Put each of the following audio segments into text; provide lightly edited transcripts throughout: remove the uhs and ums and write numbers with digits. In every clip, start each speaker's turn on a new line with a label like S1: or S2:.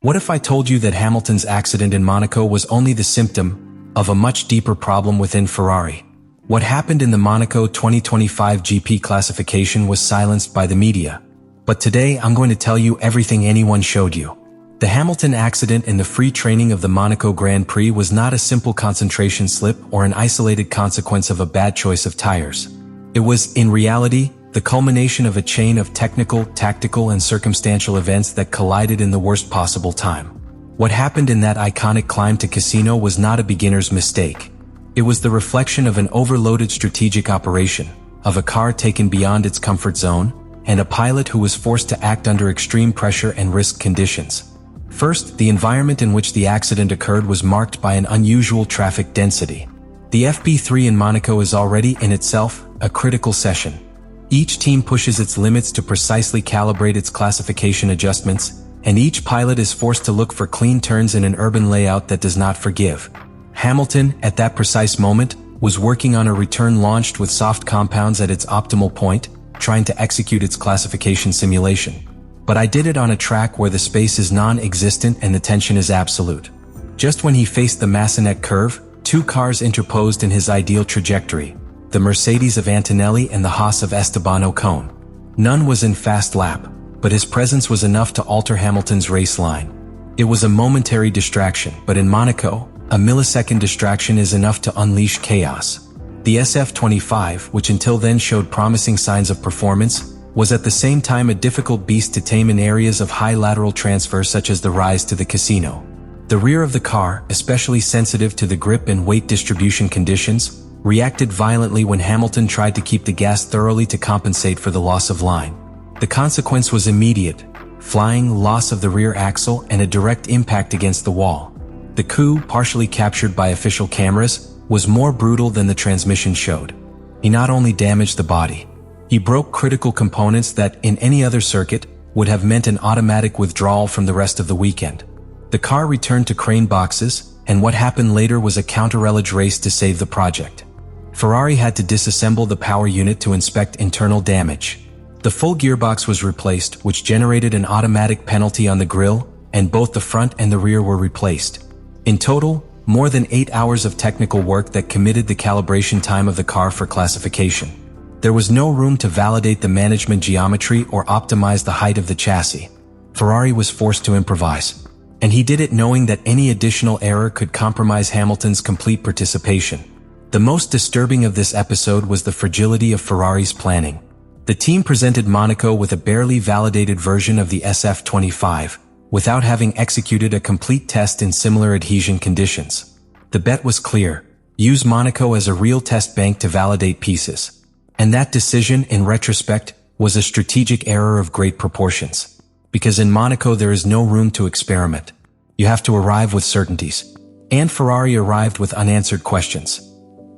S1: What if I told you that Hamilton's accident in Monaco was only the symptom of a much deeper problem within Ferrari? What happened in the Monaco 2025 GP classification was silenced by the media. But today I'm going to tell you everything anyone showed you. The Hamilton accident in the free training of the Monaco Grand Prix was not a simple concentration slip or an isolated consequence of a bad choice of tires. It was, in reality, the culmination of a chain of technical, tactical, and circumstantial events that collided in the worst possible time. What happened in that iconic climb to Casino was not a beginner's mistake. It was the reflection of an overloaded strategic operation, of a car taken beyond its comfort zone, and a pilot who was forced to act under extreme pressure and risk conditions. First, the environment in which the accident occurred was marked by an unusual traffic density. The FP3 in Monaco is already, in itself, a critical session. Each team pushes its limits to precisely calibrate its classification adjustments, and each pilot is forced to look for clean turns in an urban layout that does not forgive. Hamilton, at that precise moment, was working on a return launched with soft compounds at its optimal point, trying to execute its classification simulation. But I did it on a track where the space is non-existent and the tension is absolute. Just when he faced the Massenet curve, two cars interposed in his ideal trajectory, the Mercedes of Antonelli and the Haas of Esteban Ocon. None was in fast lap, but his presence was enough to alter Hamilton's race line. It was a momentary distraction, but in Monaco, a millisecond distraction is enough to unleash chaos. The SF25, which until then showed promising signs of performance, was at the same time a difficult beast to tame in areas of high lateral transfer such as the rise to the Casino. The rear of the car, especially sensitive to the grip and weight distribution conditions, reacted violently when Hamilton tried to keep the gas thoroughly to compensate for the loss of line. The consequence was immediate: flying, loss of the rear axle, and a direct impact against the wall. The coup, partially captured by official cameras, was more brutal than the transmission showed. He not only damaged the body, he broke critical components that, in any other circuit, would have meant an automatic withdrawal from the rest of the weekend. The car returned to crane boxes, and what happened later was a counter-relage race to save the project. Ferrari had to disassemble the power unit to inspect internal damage. The full gearbox was replaced, which generated an automatic penalty on the grille, and both the front and the rear were replaced. In total, more than 8 hours of technical work that committed the calibration time of the car for classification. There was no room to validate the management geometry or optimize the height of the chassis. Ferrari was forced to improvise. And he did it knowing that any additional error could compromise Hamilton's complete participation. The most disturbing of this episode was the fragility of Ferrari's planning. The team presented Monaco with a barely validated version of the SF25, without having executed a complete test in similar adhesion conditions. The bet was clear: use Monaco as a real test bank to validate pieces. And that decision, in retrospect, was a strategic error of great proportions. Because in Monaco there is no room to experiment. You have to arrive with certainties. And Ferrari arrived with unanswered questions.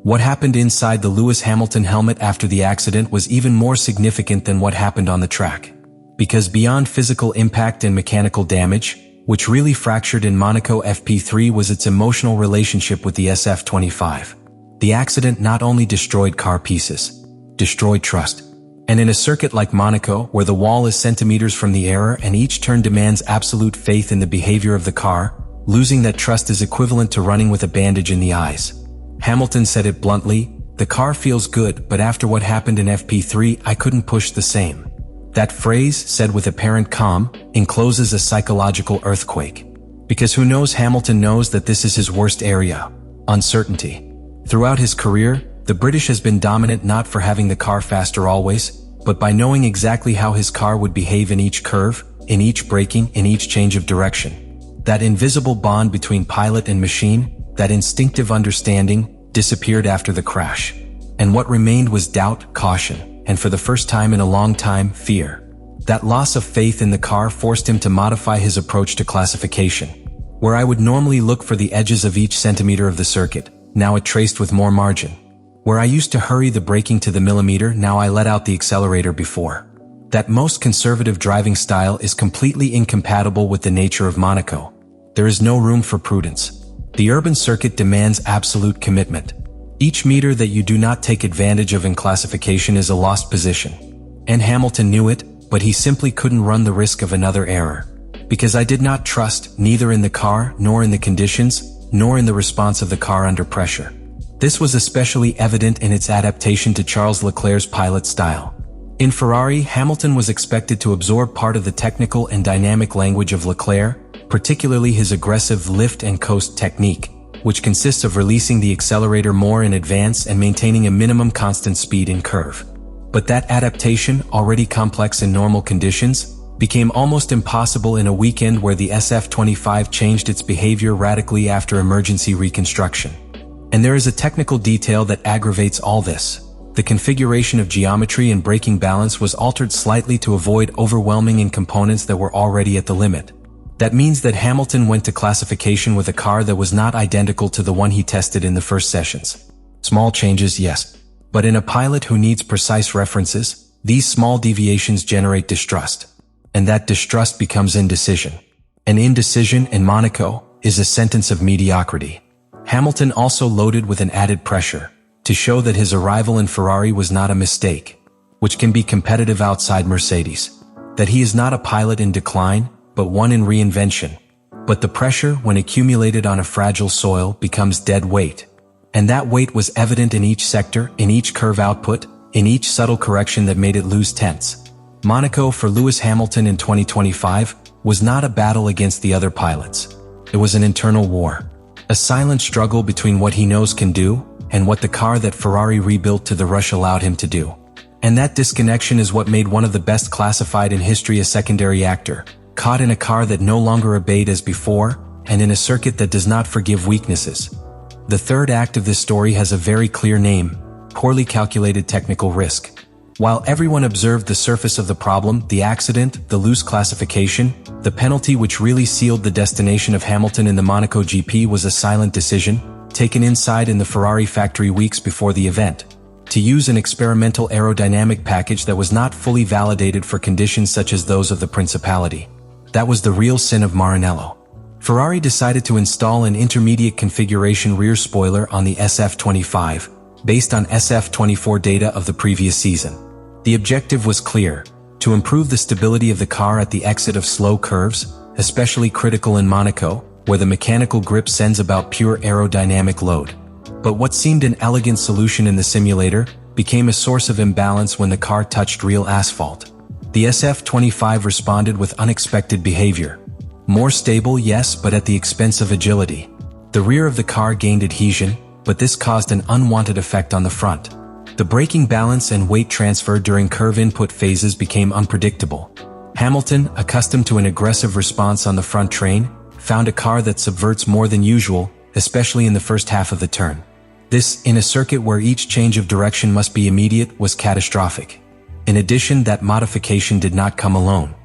S1: What happened inside the Lewis Hamilton helmet after the accident was even more significant than what happened on the track. Because beyond physical impact and mechanical damage, which really fractured in Monaco FP3 was its emotional relationship with the SF25. The accident not only destroyed car pieces, destroyed trust. And in a circuit like Monaco, where the wall is centimeters from the error and each turn demands absolute faith in the behavior of the car, losing that trust is equivalent to running with a bandage in the eyes. Hamilton said it bluntly: "The car feels good, but after what happened in FP3, I couldn't push the same." That phrase, said with apparent calm, encloses a psychological earthquake. Because who knows, Hamilton knows that this is his worst area: uncertainty. Throughout his career, the British has been dominant not for having the car faster always, but by knowing exactly how his car would behave in each curve, in each braking, in each change of direction. That invisible bond between pilot and machine, that instinctive understanding, disappeared after the crash. And what remained was doubt, caution, and for the first time in a long time, fear. That loss of faith in the car forced him to modify his approach to classification. Where I would normally look for the edges of each centimeter of the circuit, now it traced with more margin. Where I used to hurry the braking to the millimeter, now I let out the accelerator before. That most conservative driving style is completely incompatible with the nature of Monaco. There is no room for prudence. The urban circuit demands absolute commitment. Each meter that you do not take advantage of in classification is a lost position. And Hamilton knew it, but he simply couldn't run the risk of another error. Because I did not trust neither in the car, nor in the conditions, nor in the response of the car under pressure. This was especially evident in its adaptation to Charles Leclerc's pilot style. In Ferrari, Hamilton was expected to absorb part of the technical and dynamic language of Leclerc, particularly his aggressive lift and coast technique, which consists of releasing the accelerator more in advance and maintaining a minimum constant speed in curve. But that adaptation, already complex in normal conditions, became almost impossible in a weekend where the SF25 changed its behavior radically after emergency reconstruction. And there is a technical detail that aggravates all this. The configuration of geometry and braking balance was altered slightly to avoid overwhelming in components that were already at the limit. That means that Hamilton went to classification with a car that was not identical to the one he tested in the first sessions. Small changes, yes. But in a pilot who needs precise references, these small deviations generate distrust. And that distrust becomes indecision. And indecision in Monaco is a sentence of mediocrity. Hamilton also loaded with an added pressure to show that his arrival in Ferrari was not a mistake, which can be competitive outside Mercedes. That he is not a pilot in decline, but one in reinvention. But the pressure, when accumulated on a fragile soil, becomes dead weight. And that weight was evident in each sector, in each curve output, in each subtle correction that made it lose tenths. Monaco for Lewis Hamilton in 2025 was not a battle against the other pilots. It was an internal war. A silent struggle between what he knows can do and what the car that Ferrari rebuilt to the rush allowed him to do. And that disconnection is what made one of the best classified in history a secondary actor, caught in a car that no longer obeyed as before, and in a circuit that does not forgive weaknesses. The third act of this story has a very clear name: poorly calculated technical risk. While everyone observed the surface of the problem, the accident, the loose classification, the penalty which really sealed the destination of Hamilton in the Monaco GP was a silent decision, taken inside in the Ferrari factory weeks before the event, to use an experimental aerodynamic package that was not fully validated for conditions such as those of the Principality. That was the real sin of Maranello. Ferrari decided to install an intermediate configuration rear spoiler on the SF25, based on SF24 data of the previous season. The objective was clear: to improve the stability of the car at the exit of slow curves, especially critical in Monaco, where the mechanical grip sends about pure aerodynamic load. But what seemed an elegant solution in the simulator became a source of imbalance when the car touched real asphalt. The SF25 responded with unexpected behavior. More stable, yes, but at the expense of agility. The rear of the car gained adhesion, but this caused an unwanted effect on the front. The braking balance and weight transfer during curve input phases became unpredictable. Hamilton, accustomed to an aggressive response on the front train, found a car that subverts more than usual, especially in the first half of the turn. This, in a circuit where each change of direction must be immediate, was catastrophic. In addition, that modification did not come alone.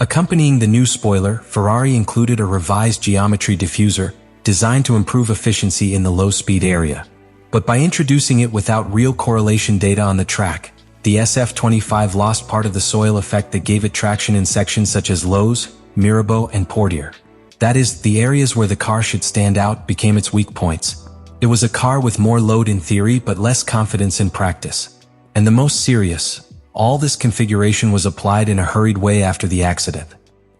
S1: Accompanying the new spoiler, Ferrari included a revised geometry diffuser, designed to improve efficiency in the low-speed area. But by introducing it without real correlation data on the track, the SF25 lost part of the soil effect that gave it traction in sections such as Lowe's, Mirabeau, and Portier. That is, the areas where the car should stand out became its weak points. It was a car with more load in theory but less confidence in practice. And the most serious, all this configuration was applied in a hurried way after the accident.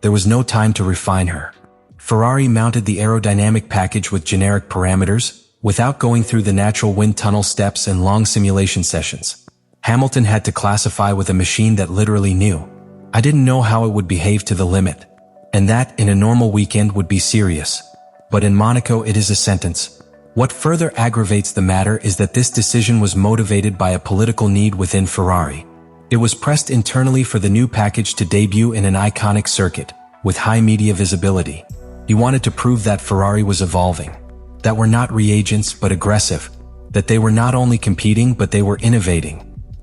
S1: There was no time to refine her. Ferrari mounted the aerodynamic package with generic parameters, without going through the natural wind tunnel steps and long simulation sessions. Hamilton had to classify with a machine that literally knew. I didn't know how it would behave to the limit. And that, in a normal weekend, would be serious. But in Monaco it is a sentence. What further aggravates the matter is that this decision was motivated by a political need within Ferrari. It was pressed internally for the new package to debut in an iconic circuit, with high media visibility. He wanted to prove that Ferrari was evolving. That were not reagents but aggressive, that they were not only competing but they were innovating.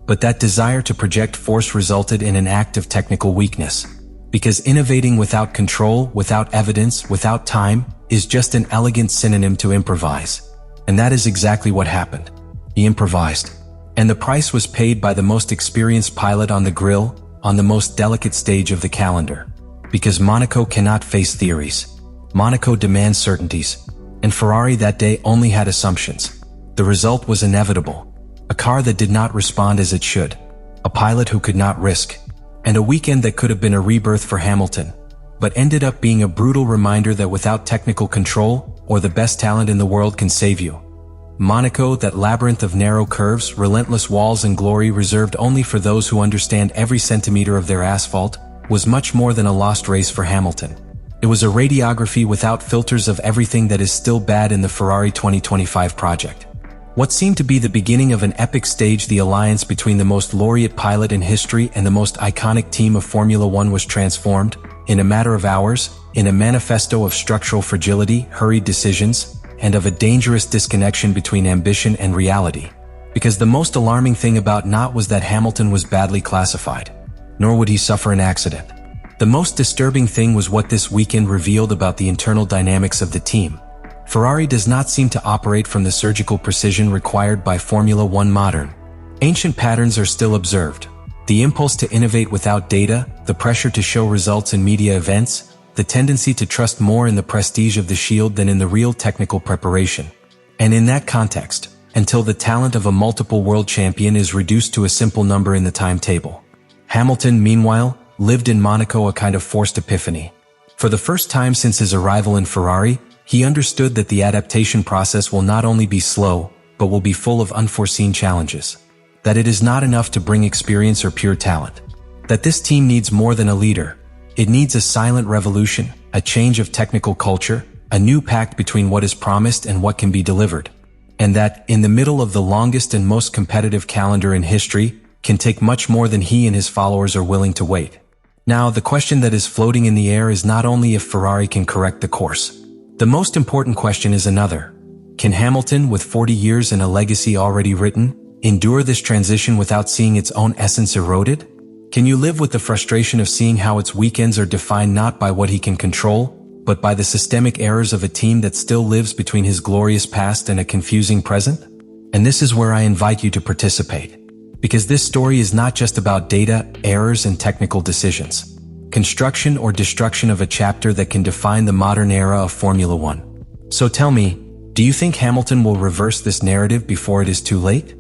S1: But that desire to project force resulted in an act of technical weakness. Because innovating without control, without evidence, without time, is just an elegant synonym to improvise. And that is exactly what happened. He improvised. And the price was paid by the most experienced pilot on the grill, on the most delicate stage of the calendar. Because Monaco cannot face theories. Monaco demands certainties. And Ferrari that day only had assumptions. The result was inevitable. A car that did not respond as it should. A pilot who could not risk. And a weekend that could have been a rebirth for Hamilton. but ended up being a brutal reminder that without technical control, or the best talent in the world can save you. Monaco, that labyrinth of narrow curves, relentless walls and glory reserved only for those who understand every centimeter of their asphalt, was much more than a lost race for Hamilton. It was a radiography without filters of everything that is still bad in the Ferrari 2025 project. What seemed to be the beginning of an epic stage, the alliance between the most laureate pilot in history and the most iconic team of Formula One, was transformed, in a matter of hours, in a manifesto of structural fragility, hurried decisions, and of a dangerous disconnection between ambition and reality. Because the most alarming thing about not was that Hamilton was badly classified, nor would he suffer an accident. The most disturbing thing was what this weekend revealed about the internal dynamics of the team. Ferrari does not seem to operate from the surgical precision required by Formula One modern. Ancient patterns are still observed. The impulse to innovate without data, the pressure to show results in media events, the tendency to trust more in the prestige of the shield than in the real technical preparation. And in that context, until the talent of a multiple world champion is reduced to a simple number in the timetable. Hamilton, meanwhile, lived in Monaco a kind of forced epiphany. For the first time since his arrival in Ferrari, he understood that the adaptation process will not only be slow, but will be full of unforeseen challenges. That it is not enough to bring experience or pure talent. That this team needs more than a leader. It needs a silent revolution, a change of technical culture, a new pact between what is promised and what can be delivered. And that, in the middle of the longest and most competitive calendar in history, can take much more than he and his followers are willing to wait. Now, the question that is floating in the air is not only if Ferrari can correct the course. The most important question is another. Can Hamilton, with 40 years and a legacy already written, endure this transition without seeing its own essence eroded? Can you live with the frustration of seeing how its weekends are defined not by what he can control, but by the systemic errors of a team that still lives between his glorious past and a confusing present? And this is where I invite you to participate. Because this story is not just about data, errors, and technical decisions. Construction or destruction of a chapter that can define the modern era of Formula One. So tell me, do you think Hamilton will reverse this narrative before it is too late?